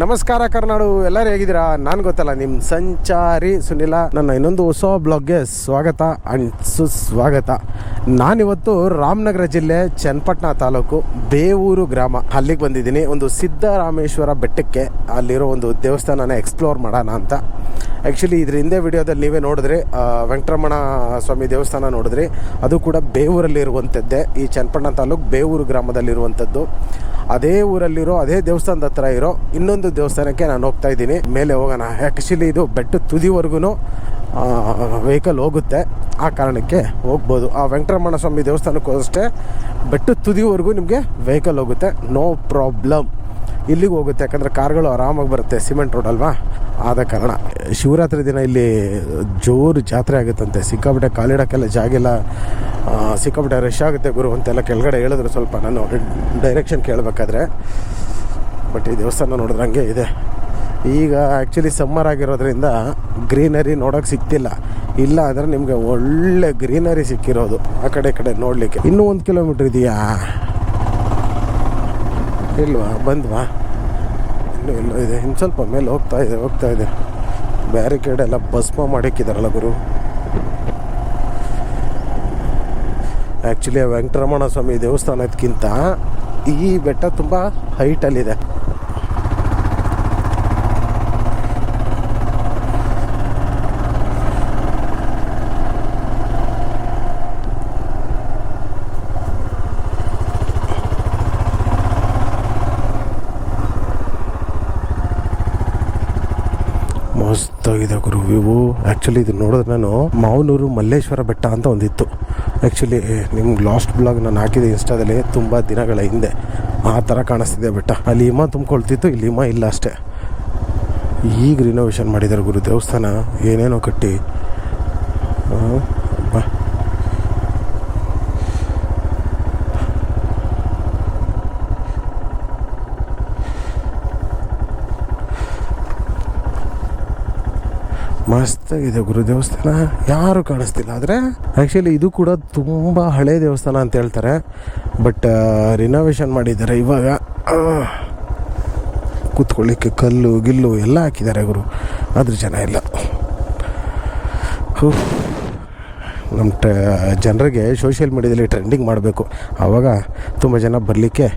ನಮಸ್ಕಾರ ಕರ್ನಾಡು, ಎಲ್ಲರೂ ಹೇಗಿದ್ದೀರಾ? ನಾನು ಗೊತ್ತಲ್ಲ, ನಿಮ್ಮ ಸಂಚಾರಿ ಸುನಿಲ. ನನ್ನ ಇನ್ನೊಂದು ಹೊಸ ಬ್ಲಾಗ್ಗೆ ಸ್ವಾಗತ ಆ್ಯಂಡ್ ಸುಸ್ವಾಗತ. ನಾನಿವತ್ತು ರಾಮನಗರ ಜಿಲ್ಲೆ ಚನ್ನಪಟ್ಟಣ ತಾಲೂಕು ಬೇವೂರು ಗ್ರಾಮ ಅಲ್ಲಿಗೆ ಬಂದಿದ್ದೀನಿ. ಒಂದು ಸಿದ್ದರಾಮೇಶ್ವರ ಬೆಟ್ಟಕ್ಕೆ ಅಲ್ಲಿರೋ ಒಂದು ದೇವಸ್ಥಾನನ ಎಕ್ಸ್ಪ್ಲೋರ್ ಮಾಡೋಣ ಅಂತ. ಆ್ಯಕ್ಚುಲಿ ಇದ್ರ ಹಿಂದೆ ವಿಡಿಯೋದಲ್ಲಿ ನೀವೇ ನೋಡಿದ್ರಿ, ವೆಂಕಟರಮಣ ಸ್ವಾಮಿ ದೇವಸ್ಥಾನ ನೋಡಿದ್ರಿ. ಅದು ಕೂಡ ಬೇವೂರಲ್ಲಿರುವಂಥದ್ದೇ. ಈ ಚನ್ನಪಟ್ಟಣ ತಾಲೂಕು ಬೇವೂರು ಗ್ರಾಮದಲ್ಲಿರುವಂಥದ್ದು. ಅದೇ ಊರಲ್ಲಿರೋ ಅದೇ ದೇವಸ್ಥಾನದ ಹತ್ರ ಇರೋ ಇನ್ನೊಂದು ದೇವಸ್ಥಾನಕ್ಕೆ ನಾನು ಹೋಗ್ತಾ ಇದ್ದೀನಿ. ಮೇಲೆ ಹೋಗೋಣ. ಆ್ಯಕ್ಚುಲಿ ಇದು ಬೆಟ್ಟದ ತುದಿವರೆಗೂ ವೆಹಿಕಲ್ ಹೋಗುತ್ತೆ, ಆ ಕಾರಣಕ್ಕೆ ಹೋಗ್ಬೋದು. ಆ ವೆಂಕಟರಮಣ ಸ್ವಾಮಿ ದೇವಸ್ಥಾನಕ್ಕೂ ಅಷ್ಟೇ ಬೆಟ್ಟದ ತುದಿವರೆಗೂ ನಿಮಗೆ ವೆಹಿಕಲ್ ಹೋಗುತ್ತೆ, ನೋ ಪ್ರಾಬ್ಲಮ್. ಇಲ್ಲಿಗೆ ಹೋಗುತ್ತೆ, ಯಾಕಂದರೆ ಕಾರ್ಗಳು ಆರಾಮಾಗಿ ಬರುತ್ತೆ, ಸಿಮೆಂಟ್ ರೋಡ್ ಅಲ್ವಾ, ಆದ ಕಾರಣ. ಶಿವರಾತ್ರಿ ದಿನ ಇಲ್ಲಿ ಜೋರು ಜಾತ್ರೆ ಆಗುತ್ತಂತೆ. ಸಿಕ್ಕಾಪಟ್ಟೆ ಕಾಲಿಡೋಕ್ಕೆಲ್ಲ ಜಾಗಿಲ್ಲ, ಸಿಕ್ಕಾಪಟ್ಟೆ ರಶ್ ಆಗುತ್ತೆ ಗುರು ಅಂತೆಲ್ಲ ಕೆಳಗಡೆ ಹೇಳಿದ್ರು. ಸ್ವಲ್ಪ ನಾನು ಡೈರೆಕ್ಷನ್ ಕೇಳಬೇಕಾದ್ರೆ, ಬಟ್ ಈ ದೇವಸ್ಥಾನ ನೋಡಿದ್ರೆ ಹಂಗೆ ಇದೆ. ಈಗ ಆ್ಯಕ್ಚುಲಿ ಸಮ್ಮರ್ ಆಗಿರೋದ್ರಿಂದ ಗ್ರೀನರಿ ನೋಡೋಕೆ ಸಿಗ್ತಿಲ್ಲ. ಇಲ್ಲ ಆದರೆ ನಿಮಗೆ ಒಳ್ಳೆ ಗ್ರೀನರಿ ಸಿಕ್ಕಿರೋದು ಆ ಕಡೆ ನೋಡಲಿಕ್ಕೆ. ಇನ್ನೂ 1 ಕಿಲೋಮೀಟ್ರ್ ಇದೆಯಾ? ಇಲ್ವಾ? ಬಂದ್ವಾ? ಇನ್ನೂ ಇಲ್ಲ ಇದೆ, ಇನ್ನು ಸ್ವಲ್ಪ ಮೇಲೆ ಹೋಗ್ತಾ ಇದೆ. ಬ್ಯಾರಿಕೇಡ್ ಎಲ್ಲ ಭಸ್ಮ ಮಾಡಿಕ್ಕಿದಾರಲ್ಲ ಗುರು. ಆ್ಯಕ್ಚುಲಿ ವೆಂಕಟರಮಣ ಸ್ವಾಮಿ ದೇವಸ್ಥಾನಕ್ಕಿಂತ ಈ ಬೆಟ್ಟ ತುಂಬ ಹೈಟಲ್ಲಿದೆ. ಮಸ್ತಾಗಿದೆ ಗುರು ವ್ಯೂ. ಆ್ಯಕ್ಚುಲಿ ಇದು ನೋಡಿದ್ರೆ, ನಾನು ಮಾವನೂರು ಮಲ್ಲೇಶ್ವರ ಬೆಟ್ಟ ಅಂತ ಒಂದಿತ್ತು. ಆ್ಯಕ್ಚುಲಿ ನಿಮ್ಗೆ ಲಾಸ್ಟ್ ಬ್ಲಾಗ್ ನಾನು ಹಾಕಿದೆ ಇನ್ಸ್ಟಾದಲ್ಲಿ ತುಂಬ ದಿನಗಳ ಹಿಂದೆ. ಆ ಥರ ಕಾಣಿಸ್ತಿದೆ ಬೆಟ್ಟ. ಅಲ್ಲಿ ಹಿಮ ತುಂಬ್ಕೊಳ್ತಿತ್ತು, ಇಲ್ಲಿ ಹಿಮ ಇಲ್ಲ ಅಷ್ಟೇ. ಈಗ ರಿನೋವೇಷನ್ ಮಾಡಿದ್ದಾರೆ ಗುರು ದೇವಸ್ಥಾನ, ಏನೇನೋ ಕಟ್ಟಿ. ಬಾ, ಮಸ್ತಾಗಿದೆ ಗುರು ದೇವಸ್ಥಾನ. ಯಾರು ಕಾಣಿಸ್ತಿಲ್ಲ. ಆದರೆ ಆ್ಯಕ್ಚುಲಿ ಇದು ಕೂಡ ತುಂಬ ಹಳೆ ದೇವಸ್ಥಾನ ಅಂತ ಹೇಳ್ತಾರೆ, ಬಟ್ ರಿನೋವೇಷನ್ ಮಾಡಿದ್ದಾರೆ ಇವಾಗ. ಕೂತ್ಕೊಳ್ಳಿಕ್ಕೆ ಕಲ್ಲು ಗಿಲ್ಲು ಎಲ್ಲ ಹಾಕಿದ್ದಾರೆ ಗುರು, ಆದರೂ ಜನ ಇಲ್ಲ. ನಮ್ಮ ಜನರಿಗೆ ಸೋಷಿಯಲ್ ಮೀಡಿಯಾದಲ್ಲಿ ಟ್ರೆಂಡಿಂಗ್ ಮಾಡಬೇಕು, ಆವಾಗ ತುಂಬ ಜನ ಬರಲಿಕ್ಕೆ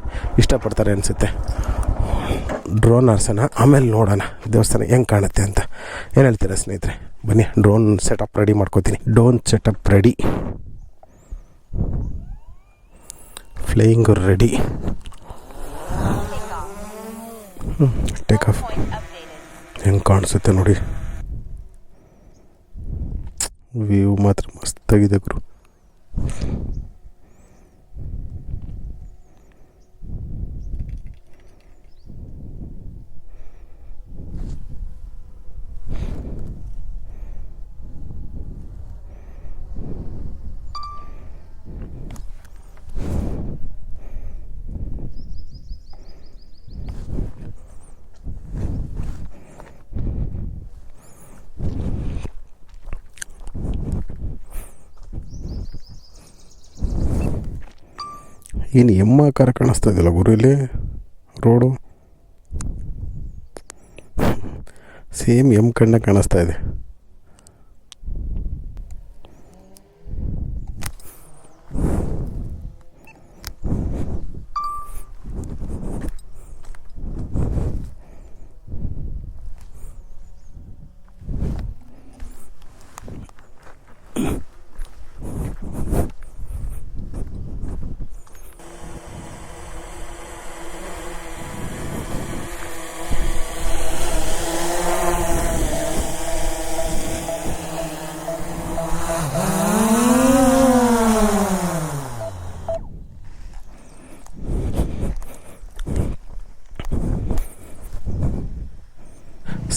ಇಷ್ಟಪಡ್ತಾರೆ ಅನಿಸುತ್ತೆ. ಡ್ರೋನ್ ಹಾರ್ಸೋಣ, ಆಮೇಲೆ ನೋಡೋಣ ದೇವಸ್ಥಾನ ಹೆಂಗೆ ಕಾಣುತ್ತೆ ಅಂತ. ಏನು ಹೇಳ್ತೀರಾ ಸ್ನೇಹಿತರೆ? ಬನ್ನಿ, ಡ್ರೋನ್ ಸೆಟಪ್ ರೆಡಿ ಮಾಡ್ಕೋತೀನಿ. Drone setup ready, flying ready. Take off. ಹೆಂಗೆ ಕಾಣಿಸುತ್ತೆ ನೋಡಿ, ವ್ಯೂ ಮಾತ್ರ ಮಸ್ತಾಗಿದೆ ಗುರು. ಏನು ಎಮ್ಮಾಕಾರ ಕಾಣಿಸ್ತಾ ಇದೆಯಲ್ಲ ಗುರು ಇಲ್ಲಿ ರೋಡು. ಸೇಮ್ ಎಮ್ ಕಣ್ಣ ಕಾಣಿಸ್ತಾ ಇದೆ.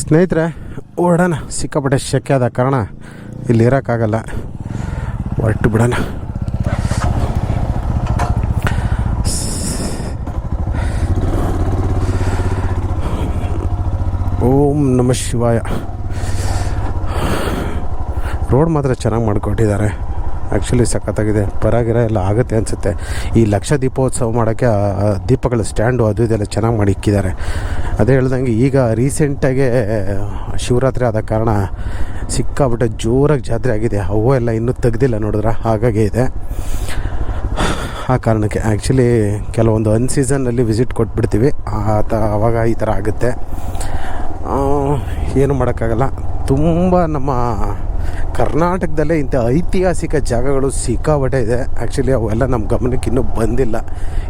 ಸ್ನೇಹಿತರೆ, ಓಡೋಣ. ಸಿಕ್ಕಾಪಟ್ಟೆ ಶೆಕೆ ಆದ ಕಾರಣ ಇಲ್ಲಿ ಇರೋಕ್ಕಾಗಲ್ಲ, ಹೊರಟು ಬಿಡೋಣ. ಓಂ ನಮಃ ಶಿವಾಯ. ರೋಡ್ ಮಾತ್ರ ಚೆನ್ನಾಗಿ ಮಾಡಿಕೊಟ್ಟಿದ್ದಾರೆ. ಆ್ಯಕ್ಚುಲಿ ಸಖತ್ತಾಗಿದೆ. ಪರಗಿರ ಎಲ್ಲ ಆಗುತ್ತೆ ಅನಿಸುತ್ತೆ. ಈ ಲಕ್ಷ ದೀಪೋತ್ಸವ ಮಾಡೋಕ್ಕೆ ದೀಪಗಳ ಸ್ಟ್ಯಾಂಡು ಅದು ಇದೆಲ್ಲ ಚೆನ್ನಾಗಿ ಮಾಡಿ ಇಕ್ಕಿದ್ದಾರೆ. ಅದೇ ಹೇಳ್ದಂಗೆ ಈಗ ರೀಸೆಂಟಾಗೆ ಶಿವರಾತ್ರಿ ಆದ ಕಾರಣ ಸಿಕ್ಕಾಬಿಟ್ಟೆ ಜೋರಾಗಿ ಜಾತ್ರೆ ಆಗಿದೆ. ಹೂವು ಎಲ್ಲ ಇನ್ನೂ ತೆಗ್ದಿಲ್ಲ ನೋಡಿದ್ರೆ, ಹಾಗಾಗಿ ಇದೆ. ಆ ಕಾರಣಕ್ಕೆ ಆ್ಯಕ್ಚುಲಿ ಕೆಲವೊಂದು ಅನ್ಸೀಸನ್ನಲ್ಲಿ ವಿಸಿಟ್ ಕೊಟ್ಬಿಡ್ತೀವಿ, ಆವಾಗ ಈ ಥರ ಆಗುತ್ತೆ. ಏನು ಮಾಡೋಕ್ಕಾಗಲ್ಲ. ತುಂಬ ನಮ್ಮ ಕರ್ನಾಟಕದಲ್ಲೇ ಇಂಥ ಐತಿಹಾಸಿಕ ಜಾಗಗಳು ಸಿಕ್ಕಾಬಟ್ಟೆ ಇದೆ. ಆ್ಯಕ್ಚುಲಿ ಅವೆಲ್ಲ ನಮ್ಮ ಗಮನಕ್ಕೆ ಇನ್ನೂ ಬಂದಿಲ್ಲ.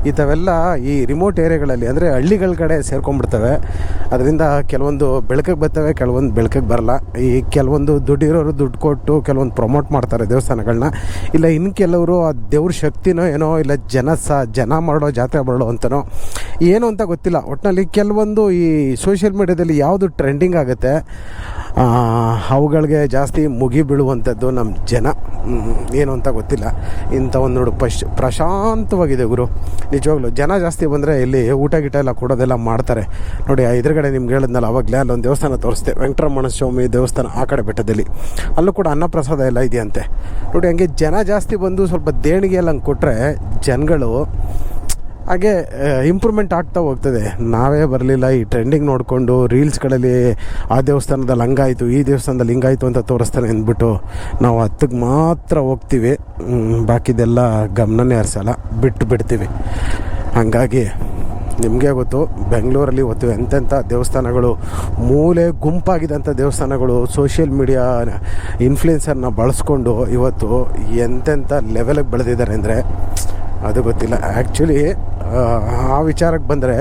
ಇಂಥವೆಲ್ಲ ಈ ರಿಮೋಟ್ ಏರಿಯಾಗಳಲ್ಲಿ ಅಂದರೆ ಹಳ್ಳಿಗಳ ಕಡೆ ಸೇರ್ಕೊಂಡ್ಬಿಡ್ತವೆ. ಅದರಿಂದ ಕೆಲವೊಂದು ಬೆಳಕಿಗೆ ಬರ್ತವೆ, ಕೆಲವೊಂದು ಬೆಳಕಿಗೆ ಬರಲ್ಲ. ಈ ಕೆಲವೊಂದು ದುಡ್ಡಿರೋರು ದುಡ್ಡು ಕೊಟ್ಟು ಕೆಲವೊಂದು ಪ್ರಮೋಟ್ ಮಾಡ್ತಾರೆ ದೇವಸ್ಥಾನಗಳನ್ನ. ಇಲ್ಲ ಇನ್ನು ಕೆಲವರು ಆ ದೇವ್ರ ಶಕ್ತಿನೋ ಏನೋ, ಇಲ್ಲ ಜನ ಮಾಡೋ ಜಾತ್ರೆ ಮಾಡೋ ಅಂತನೋ ಏನು ಅಂತ ಗೊತ್ತಿಲ್ಲ. ಒಟ್ಟಿನಲ್ಲಿ ಕೆಲವೊಂದು ಈ ಸೋಷಿಯಲ್ ಮೀಡ್ಯಾದಲ್ಲಿ ಯಾವುದು ಟ್ರೆಂಡಿಂಗ್ ಆಗುತ್ತೆ ಅವುಗಳಿಗೆ ಜಾಸ್ತಿ ಮುಗಿ ಬೀಳುವಂಥದ್ದು ನಮ್ಮ ಜನ. ಏನು ಅಂತ ಗೊತ್ತಿಲ್ಲ. ಇಂಥ ಒಂದು ನೋಡು ಪ್ರಶಾಂತವಾಗಿದೆ ಗುರು. ನಿಜವಾಗ್ಲೂ ಜನ ಜಾಸ್ತಿ ಬಂದರೆ ಇಲ್ಲಿ ಊಟ ಗೀಟ ಎಲ್ಲ ಕೊಡೋದೆಲ್ಲ ಮಾಡ್ತಾರೆ ನೋಡಿ. ಎದುರುಗಡೆ ನಿಮ್ಗೆ ಹೇಳಿದ್ನಲ್ಲ ಅವಾಗಲೇ, ಅಲ್ಲೊಂದು ದೇವಸ್ಥಾನ ತೋರಿಸ್ದೆ, ವೆಂಕಟರಮಣ ಸ್ವಾಮಿ ದೇವಸ್ಥಾನ ಆ ಕಡೆ ಬೆಟ್ಟದಲ್ಲಿ. ಅಲ್ಲೂ ಕೂಡ ಅನ್ನಪ್ರಸಾದ ಎಲ್ಲ ಇದೆಯಂತೆ ನೋಡಿ. ಹಂಗೆ ಜನ ಜಾಸ್ತಿ ಬಂದು ಸ್ವಲ್ಪ ದೇಣಿಗೆ ಎಲ್ಲ ಹಂಗೆ ಕೊಟ್ಟರೆ ಜನಗಳು ಹಾಗೆ ಇಂಪ್ರೂವ್ಮೆಂಟ್ ಆಗ್ತಾ ಹೋಗ್ತದೆ. ನಾವೇ ಬರಲಿಲ್ಲ ಈ ಟ್ರೆಂಡಿಂಗ್ ನೋಡಿಕೊಂಡು ರೀಲ್ಸ್ಗಳಲ್ಲಿ ಆ ದೇವಸ್ಥಾನದಲ್ಲಿ ಹಂಗಾಯಿತು, ಈ ದೇವಸ್ಥಾನದಲ್ಲಿ ಹಿಂಗಾಯಿತು ಅಂತ ತೋರಿಸ್ತಾನೆ ಅಂದ್ಬಿಟ್ಟು ನಾವು ಹತ್ತಿಗೆ ಮಾತ್ರ ಹೋಗ್ತೀವಿ. ಬಾಕಿದೆಲ್ಲ ಗಮನನೇ ಹರಿಸಲ್ಲ, ಬಿಡ್ತೀವಿ. ಹಾಗಾಗಿ ನಿಮಗೆ ಗೊತ್ತು, ಬೆಂಗಳೂರಲ್ಲಿ ಇವತ್ತು ಎಂತೆಂಥ ದೇವಸ್ಥಾನಗಳು, ಮೂಲೆ ಗುಂಪಾಗಿದ್ದಂಥ ದೇವಸ್ಥಾನಗಳು ಸೋಷಿಯಲ್ ಮೀಡಿಯಾ ಇನ್ಫ್ಲೂಯೆನ್ಸರ್ನ ಬಳಸ್ಕೊಂಡು ಇವತ್ತು ಎಂತೆಂಥ ಲೆವೆಲಿಗೆ ಬೆಳೆದಿದ್ದಾರೆ ಅಂದರೆ ಅದು ಗೊತ್ತಿಲ್ಲ. ಆ್ಯಕ್ಚುಲಿ ಆ ವಿಚಾರಕ್ಕೆ ಬಂದರೆ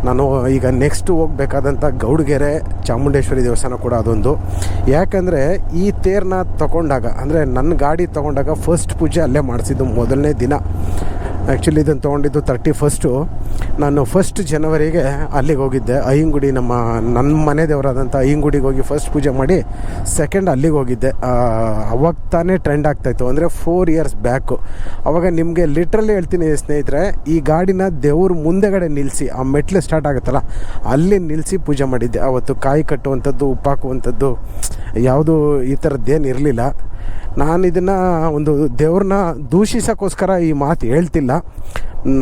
ನಾನು ಈಗ ನೆಕ್ಸ್ಟ್ ಹೋಗಬೇಕಾದಂಥ ಗೌಡಗೆರೆ ಚಾಮುಂಡೇಶ್ವರಿ ದೇವಸ್ಥಾನ ಕೂಡ ಅದೊಂದು. ಯಾಕಂದರೆ ಈ ತೇರನ್ನ ತೊಗೊಂಡಾಗ, ಅಂದರೆ ನನ್ನ ಗಾಡಿ ತೊಗೊಂಡಾಗ ಫಸ್ಟ್ ಪೂಜೆ ಅಲ್ಲೇ ಮಾಡಿಸಿದ್ದು ಮೊದಲನೇ ದಿನ. ಆ್ಯಕ್ಚುಲಿ ಇದನ್ನು ತೊಗೊಂಡಿದ್ದು 31. ನಾನು 1 ಜನವರಿಗೆ ಅಲ್ಲಿಗೆ ಹೋಗಿದ್ದೆ. ಅಯ್ಯಂಗುಡಿ ನನ್ನ ಮನೆ ದೇವರಾದಂಥ ಅಯ್ಯಂಗುಡಿಗೆ ಹೋಗಿ ಫಸ್ಟ್ ಪೂಜೆ ಮಾಡಿ 2 ಅಲ್ಲಿಗೆ ಹೋಗಿದ್ದೆ. ಅವಾಗ ತಾನೇ ಟ್ರೆಂಡ್ ಆಗ್ತಾಯಿತ್ತು, ಅಂದರೆ 4 ಇಯರ್ಸ್ ಬ್ಯಾಕು. ಅವಾಗ ನಿಮಗೆ ಲಿಟ್ರಲಿ ಹೇಳ್ತೀನಿ ಸ್ನೇಹಿತರೆ, ಈ ಗಾಡಿನ ದೇವ್ರ ಮುಂದೆಗಡೆ ನಿಲ್ಲಿಸಿ, ಆ ಮೆಟ್ಲು ಸ್ಟಾರ್ಟ್ ಆಗುತ್ತಲ್ಲ ಅಲ್ಲಿ ನಿಲ್ಲಿಸಿ ಪೂಜೆ ಮಾಡಿದ್ದೆ. ಆವತ್ತು ಕಾಯಿ ಕಟ್ಟುವಂಥದ್ದು, ಉಪ್ಪಾಕುವಂಥದ್ದು ಯಾವುದು ಈ ಥರದ್ದೇನು ಇರಲಿಲ್ಲ. ನಾನು ಇದನ್ನು ಒಂದು ದೇವ್ರನ್ನ ದೂಷಿಸೋಕ್ಕೋಸ್ಕರ ಈ ಮಾತು ಹೇಳ್ತಿಲ್ಲ.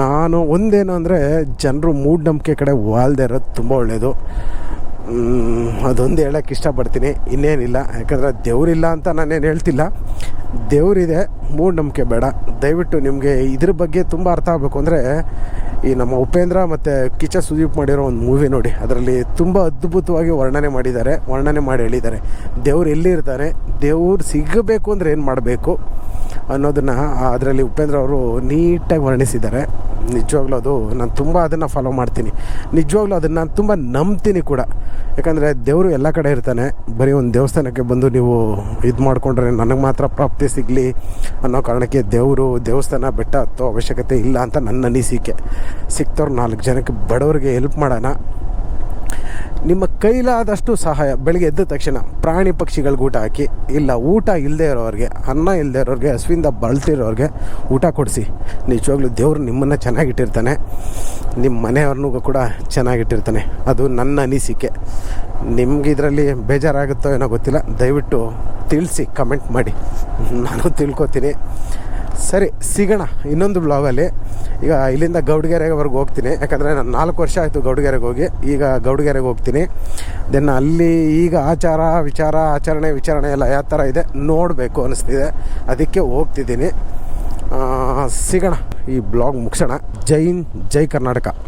ನಾನು ಒಂದೇನು ಅಂದರೆ ಜನರು ಮೂಢನಂಬಿಕೆ ಕಡೆ ವಾಲ್ದೇ ಇರೋದು ತುಂಬ ಒಳ್ಳೆಯದು. ಅದೊಂದು ಹೇಳೋಕ್ಕೆ ಇಷ್ಟಪಡ್ತೀನಿ, ಇನ್ನೇನಿಲ್ಲ. ಯಾಕಂದರೆ ದೇವರಿಲ್ಲ ಅಂತ ನಾನೇನು ಹೇಳ್ತಿಲ್ಲ, ದೇವರಿದೆ, ಮೂಢನಂಬಿಕೆ ಬೇಡ. ದಯವಿಟ್ಟು ನಿಮಗೆ ಇದ್ರ ಬಗ್ಗೆ ತುಂಬ ಅರ್ಥ ಆಗಬೇಕು ಅಂದರೆ ಈ ನಮ್ಮ ಉಪೇಂದ್ರ ಮತ್ತು ಕಿಚ್ಚ ಸುದೀಪ್ ಮಾಡಿರೋ ಒಂದು ಮೂವಿ ನೋಡಿ. ಅದರಲ್ಲಿ ತುಂಬ ಅದ್ಭುತವಾಗಿ ವರ್ಣನೆ ಮಾಡಿ ಹೇಳಿದ್ದಾರೆ. ದೇವ್ರು ಎಲ್ಲಿರ್ತಾನೆ, ದೇವ್ರು ಸಿಗಬೇಕು ಅಂದರೆ ಏನು ಮಾಡಬೇಕು ಅನ್ನೋದನ್ನು ಅದರಲ್ಲಿ ಉಪೇಂದ್ರ ಅವರು ನೀಟಾಗಿ ವರ್ಣಿಸಿದ್ದಾರೆ. ನಿಜವಾಗ್ಲೂ ಅದು ನಾನು ತುಂಬ ಅದನ್ನು ಫಾಲೋ ಮಾಡ್ತೀನಿ. ನಿಜವಾಗ್ಲೂ ಅದನ್ನು ನಾನು ತುಂಬ ನಂಬ್ತೀನಿ ಕೂಡ. ಯಾಕಂದರೆ ದೇವರು ಎಲ್ಲ ಕಡೆ ಇರ್ತಾನೆ. ಬರೀ ಒಂದು ದೇವಸ್ಥಾನಕ್ಕೆ ಬಂದು ನೀವು ಇದು ಮಾಡಿಕೊಂಡ್ರೆ ನನಗೆ ಮಾತ್ರ ಪ್ರಾಪ್ತಿ ಸಿಗಲಿ ಅನ್ನೋ ಕಾರಣಕ್ಕೆ ದೇವಸ್ಥಾನ ಬೆಟ್ಟ ಹತ್ತೋ ಅವಶ್ಯಕತೆ ಇಲ್ಲ ಅಂತ ನನ್ನ ಅನಿಸಿಕೆ. ಸಿಕ್ತವ್ರು 4 ಜನಕ್ಕೆ ಬಡವರಿಗೆ ಹೆಲ್ಪ್ ಮಾಡೋಣ. ನಿಮ್ಮ ಕೈಲಾದಷ್ಟು ಸಹಾಯ. ಬೆಳಗ್ಗೆ ಎದ್ದ ತಕ್ಷಣ ಪ್ರಾಣಿ ಪಕ್ಷಿಗಳಿಗೆ ಊಟ ಹಾಕಿ, ಇಲ್ಲ ಊಟ ಇಲ್ಲದೆ ಇರೋರಿಗೆ, ಅನ್ನ ಇಲ್ಲದೆ ಇರೋರಿಗೆ, ಹಸುವಿಂದ ಬಳಲ್ತಿರೋರಿಗೆ ಊಟ ಕೊಡಿಸಿ. ನಿಜವಾಗ್ಲೂ ದೇವರು ನಿಮ್ಮನ್ನು ಚೆನ್ನಾಗಿಟ್ಟಿರ್ತಾನೆ, ನಿಮ್ಮ ಮನೆಯವ್ರನ್ನೂ ಕೂಡ ಚೆನ್ನಾಗಿಟ್ಟಿರ್ತಾನೆ. ಅದು ನನ್ನ ಅನಿಸಿಕೆ. ನಿಮ್ಗೆ ಇದರಲ್ಲಿ ಬೇಜಾರಾಗುತ್ತೋ ಏನೋ ಗೊತ್ತಿಲ್ಲ, ದಯವಿಟ್ಟು ತಿಳಿಸಿ, ಕಮೆಂಟ್ ಮಾಡಿ, ನಾನು ತಿಳ್ಕೊತೀನಿ. ಸರಿ, ಸಿಗೋಣ ಇನ್ನೊಂದು ಬ್ಲಾಗಲ್ಲಿ. ಈಗ ಇಲ್ಲಿಂದ ಗೌಡಗೆರೆವರೆಗೆ ಹೋಗ್ತೀನಿ. ಯಾಕಂದರೆ ನಾನು 4 ವರ್ಷ ಆಯಿತು ಗೌಡಗೆರೆಗೆ ಹೋಗಿ. ಈಗ ಗೌಡಗೆರೆಗೆ ಹೋಗ್ತೀನಿ. ದೆನ್ ಅಲ್ಲಿ ಈಗ ಆಚರಣೆ ವಿಚಾರಣೆ ಎಲ್ಲ ಯಾವ ಥರ ಇದೆ ನೋಡಬೇಕು ಅನ್ನಿಸ್ತಿದೆ. ಅದಕ್ಕೆ ಹೋಗ್ತಿದ್ದೀನಿ. ಸಿಗೋಣ, ಈ ಬ್ಲಾಗ್ ಮುಗಿಸೋಣ. ಜೈ ಹಿಂದ್, ಜೈ ಕರ್ನಾಟಕ.